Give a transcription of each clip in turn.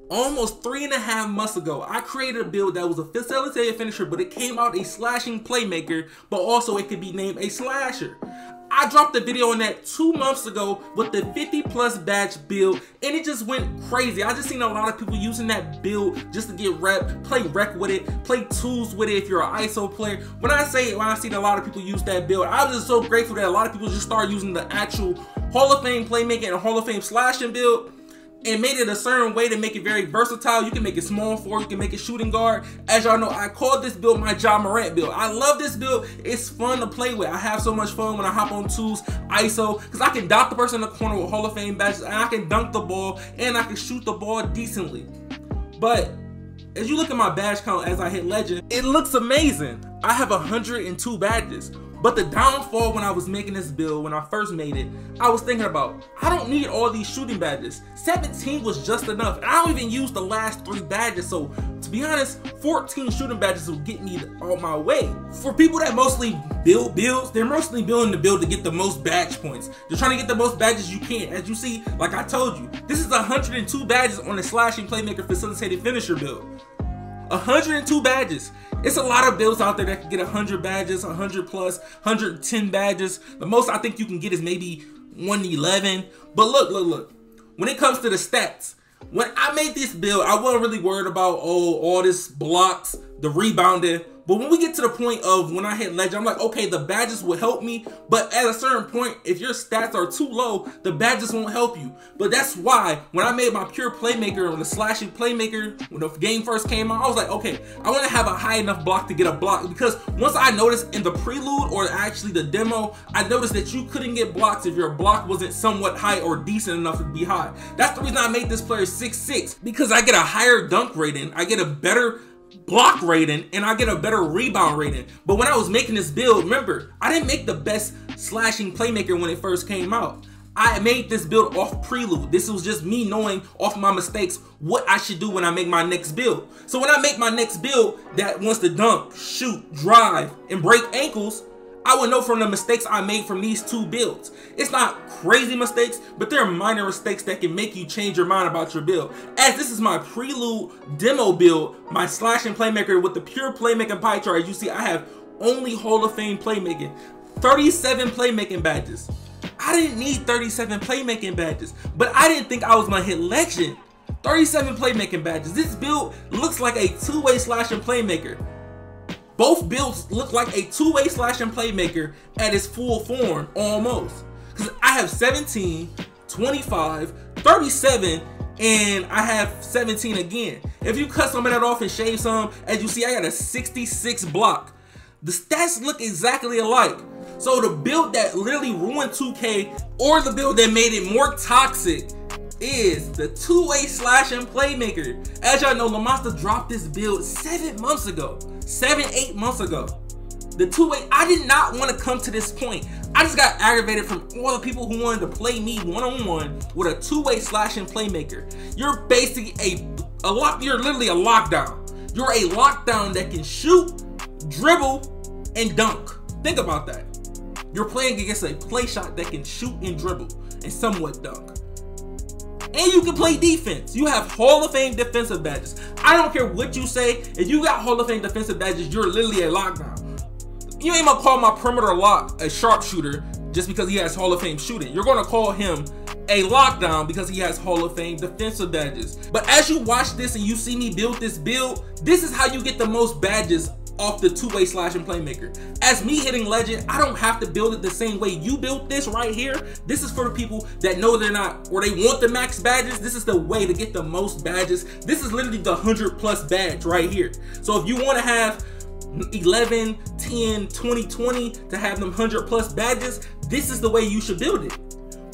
Almost 3.5 months ago, I created a build that was a facilitated finisher, but it came out a slashing playmaker, but also it could be named a slasher. I dropped a video on that 2 months ago with the 50+ badge build, and it just went crazy. I just seen a lot of people using that build just to get rep, play rec with it, play tools with it if you're an ISO player. When I seen a lot of people use that build, I was just so grateful that a lot of people just started using the actual Hall of Fame playmaking and Hall of Fame slashing build, and made it a certain way to make it very versatile. You can make it small forward, you can make it shooting guard. As y'all know, I called this build my Ja Morant build. I love this build. It's fun to play with. I have so much fun when I hop on twos, ISO, because I can dot the person in the corner with Hall of Fame badges, and I can dunk the ball, and I can shoot the ball decently. But as you look at my badge count as I hit legend, it looks amazing. I have 102 badges. But the downfall when I was making this build, when I first made it, I was thinking about, I don't need all these shooting badges. 17 was just enough, and I don't even use the last 3 badges, so to be honest, 14 shooting badges will get me on my way. For people that mostly build builds, they're mostly building the build to get the most badge points. They're trying to get the most badges you can. As you see, like I told you, this is 102 badges on the slashing playmaker facilitated finisher build. 102 badges. It's a lot of builds out there that can get 100 badges, 100 plus, 110 badges. The most I think you can get is maybe 111. But look. When it comes to the stats, when I made this build, I wasn't really worried about, oh, all this blocks, the rebounding. But when we get to the point of when I hit legend, I'm like, okay, the badges will help me. But at a certain point, if your stats are too low, the badges won't help you. But that's why when I made my pure playmaker on the slashing playmaker, when the game first came out, I was like, okay, I want to have a high enough block to get a block. Because once I noticed in the prelude, or actually the demo, I noticed that you couldn't get blocks if your block wasn't somewhat high or decent enough to be high. That's the reason I made this player 6'6", because I get a higher dunk rating, I get a better block rating, and I get a better rebound rating. But when I was making this build, remember, I didn't make the best slashing playmaker when it first came out. I made this build off prelude. This was just me knowing off my mistakes what I should do when I make my next build. So when I make my next build that wants to dunk, shoot, drive, and break ankles, I would know from the mistakes I made from these 2 builds. It's not crazy mistakes, but they're minor mistakes that can make you change your mind about your build. As this is my prelude demo build, my slashing playmaker with the pure playmaking pie chart, as you see, I have only Hall of Fame playmaking, 37 playmaking badges. I didn't need 37 playmaking badges, but I didn't think I was gonna hit legend. 37 playmaking badges. This build looks like a 2-way slashing playmaker. Both builds look like a 2-way slashing playmaker at its full form, almost. Because I have 17, 25, 37, and I have 17 again. If you cut some of that off and shave some, as you see, I got a 66 block. The stats look exactly alike. So the build that literally ruined 2K, or the build that made it more toxic, is the 2-way slashing playmaker. As y'all know, LaMonsta dropped this build 7 months ago. 7-8 months ago. The 2-way, I did not want to come to this point. I just got aggravated from all the people who wanted to play me one-on-one with a 2-way slashing playmaker. You're basically you're literally a lockdown. You're a lockdown that can shoot, dribble, and dunk. Think about that. You're playing against a play shot that can shoot and dribble and somewhat dunk. And you can play defense. You have Hall of Fame defensive badges. I don't care what you say. If you got Hall of Fame defensive badges, you're literally a lockdown. You ain't gonna call my perimeter lock a sharpshooter just because he has Hall of Fame shooting. You're gonna call him a lockdown because he has Hall of Fame defensive badges. But as you watch this and you see me build this build, this is how you get the most badges off the 2-way slashing playmaker. As me hitting legend, I don't have to build it the same way you built this right here. This is for the people that know they're not, or they want the max badges. This is the way to get the most badges. This is literally the 100+ badge right here. So if you want to have 11, 10, 20, 20 to have them 100+ badges, this is the way you should build it.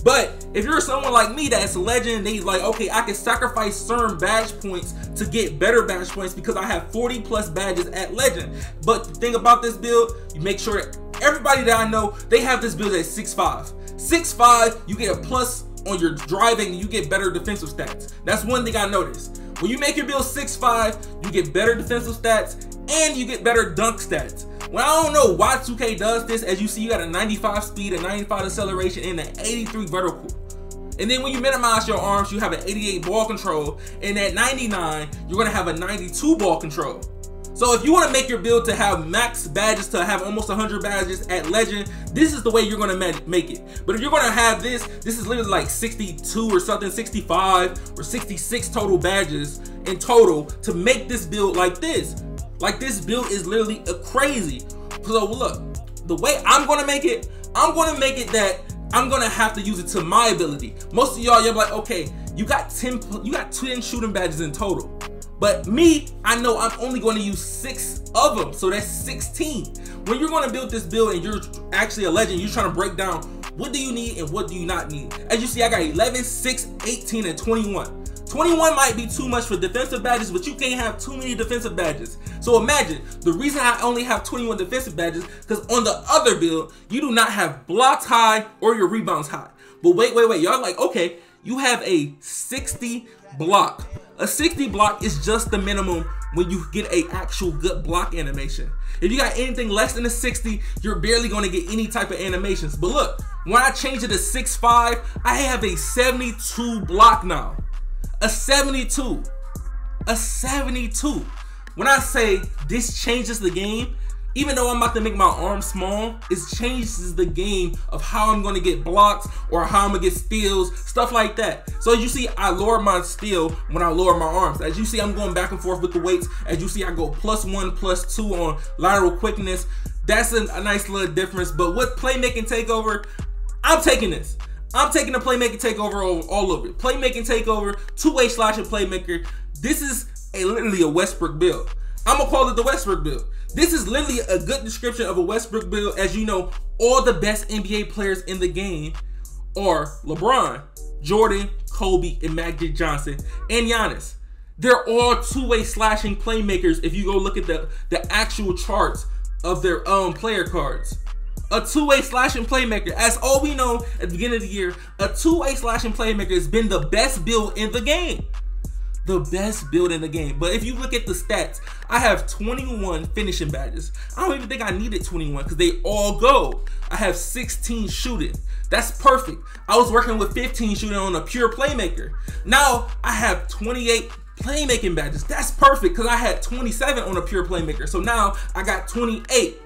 But if you're someone like me that's a legend, they like, okay, I can sacrifice certain badge points to get better badge points because I have 40+ badges at legend. But the thing about this build, you make sure everybody that I know, they have this build at 6'5". 6'5", you get a plus on your driving and you get better defensive stats. That's one thing I noticed. When you make your build 6'5", you get better defensive stats and you get better dunk stats. Well, I don't know why 2K does this. As you see, you got a 95 speed, a 95 acceleration, and an 83 vertical. And then when you minimize your arms, you have an 88 ball control, and at 99, you're gonna have a 92 ball control. So if you wanna make your build to have max badges, to have almost 100 badges at Legend, this is the way you're gonna make it. But if you're gonna have this is literally like 62 or something, 65 or 66 total badges in total to make this build like this. Like, this build is literally crazy. So look, the way I'm gonna make it that I'm gonna have to use it to my ability. Most of y'all, you're like, okay, you got 10 shooting badges in total. But me, I know I'm only going to use 6 of them, so that's 16. When you're going to build this build and you're actually a legend, you're trying to break down what do you need and what do you not need. As you see, I got 11, 6, 18, and 21. 21 might be too much for defensive badges, but you can't have too many defensive badges. So imagine, the reason I only have 21 defensive badges, because on the other build, you do not have blocks high or your rebounds high. But wait, y'all like, okay, you have a 60 block. A 60 block is just the minimum when you get a actual good block animation. If you got anything less than a 60, you're barely gonna get any type of animations. But look, when I change it to 6'5", I have a 72 block now. A 72. A 72. When I say this changes the game, even though I'm about to make my arm small, it changes the game of how I'm gonna get blocks or how I'm gonna get steals, stuff like that. So as you see, I lower my steal when I lower my arms. As you see, I'm going back and forth with the weights. As you see, I go +1, +2 on lateral quickness. That's a nice little difference. But with Playmaking Takeover, I'm taking this. I'm taking the Playmaking Takeover all over it. Playmaking Takeover, two-way slashing Playmaker. This is literally a Westbrook build. I'm gonna call it the Westbrook build. This is literally a good description of a Westbrook build. As you know, all the best NBA players in the game are LeBron, Jordan, Kobe, and Magic Johnson, and Giannis. They're all two-way slashing playmakers if you go look at the actual charts of their player cards. A two-way slashing playmaker, as all we know at the beginning of the year, a two-way slashing playmaker has been the best build in the game. The best build in the game. But if you look at the stats, I have 21 finishing badges. I don't even think I needed 21 because they all go. I have 16 shooting. That's perfect. I was working with 15 shooting on a pure Playmaker. Now I have 28 playmaking badges. That's perfect because I had 27 on a pure Playmaker. So now I got 28.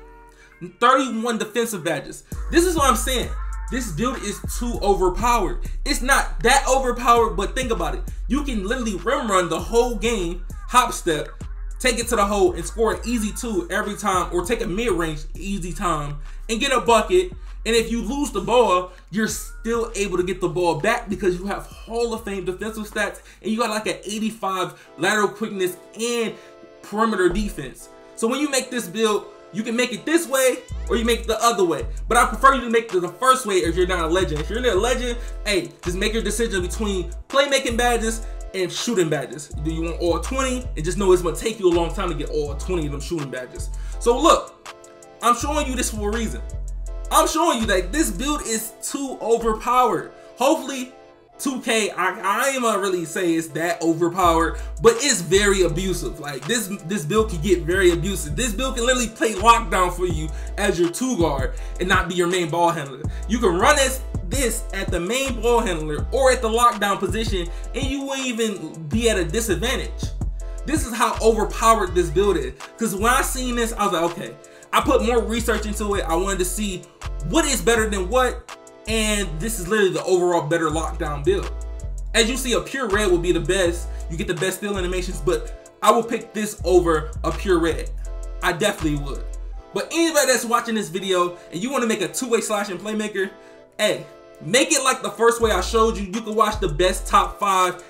31 defensive badges. This is what I'm saying. This build is too overpowered. It's not that overpowered, but think about it. You can literally rim run the whole game, hop step, take it to the hole and score an easy 2 every time, or take a mid-range easy time and get a bucket. And if you lose the ball, you're still able to get the ball back because you have Hall of Fame defensive stats and you got like an 85 lateral quickness and perimeter defense. So when you make this build, you can make it this way or you make it the other way. But I prefer you to make it the first way if you're not a legend. If you're not a legend, hey, just make your decision between playmaking badges and shooting badges. Do you want all 20? And just know it's gonna take you a long time to get all 20 of them shooting badges. So look, I'm showing you this for a reason. I'm showing you that this build is too overpowered. Hopefully 2K, I ain't gonna really say it's that overpowered, but it's very abusive. Like this build can get very abusive. This build can literally play lockdown for you as your 2 guard and not be your main ball handler. You can run this at the main ball handler or at the lockdown position and you won't even be at a disadvantage. This is how overpowered this build is. Because when I seen this, I was like, okay, I put more research into it. I wanted to see what is better than what. And this is literally the overall better lockdown build. As you see, a pure red will be the best. You get the best steal animations, but I will pick this over a pure red. I definitely would. But anybody that's watching this video and you want to make a two-way slashing Playmaker, hey, make it like the first way I showed you. You can watch the best top 5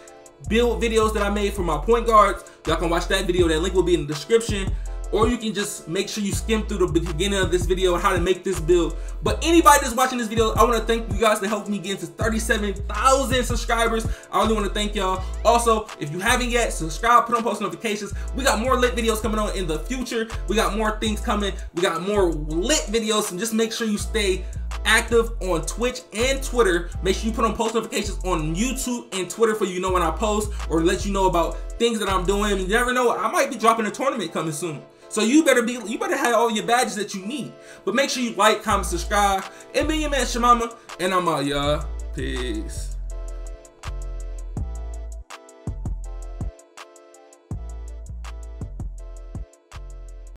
build videos that I made for my point guards. Y'all can watch that video. That link will be in the description. Or you can just make sure you skim through the beginning of this video on how to make this build. But anybody that's watching this video, I want to thank you guys to help me get into 37,000 subscribers. I really want to thank y'all. Also, if you haven't yet, subscribe, put on post notifications. We got more lit videos coming on in the future. We got more things coming. We got more lit videos. And just make sure you stay active on Twitch and Twitter. Make sure you put on post notifications on YouTube and Twitter for you know when I post or let you know about things that I'm doing. You never know, I might be dropping a tournament coming soon. So you better have all your badges that you need. But make sure you like, comment, subscribe, and be your man ChaMoma. And I'm out, y'all. Peace.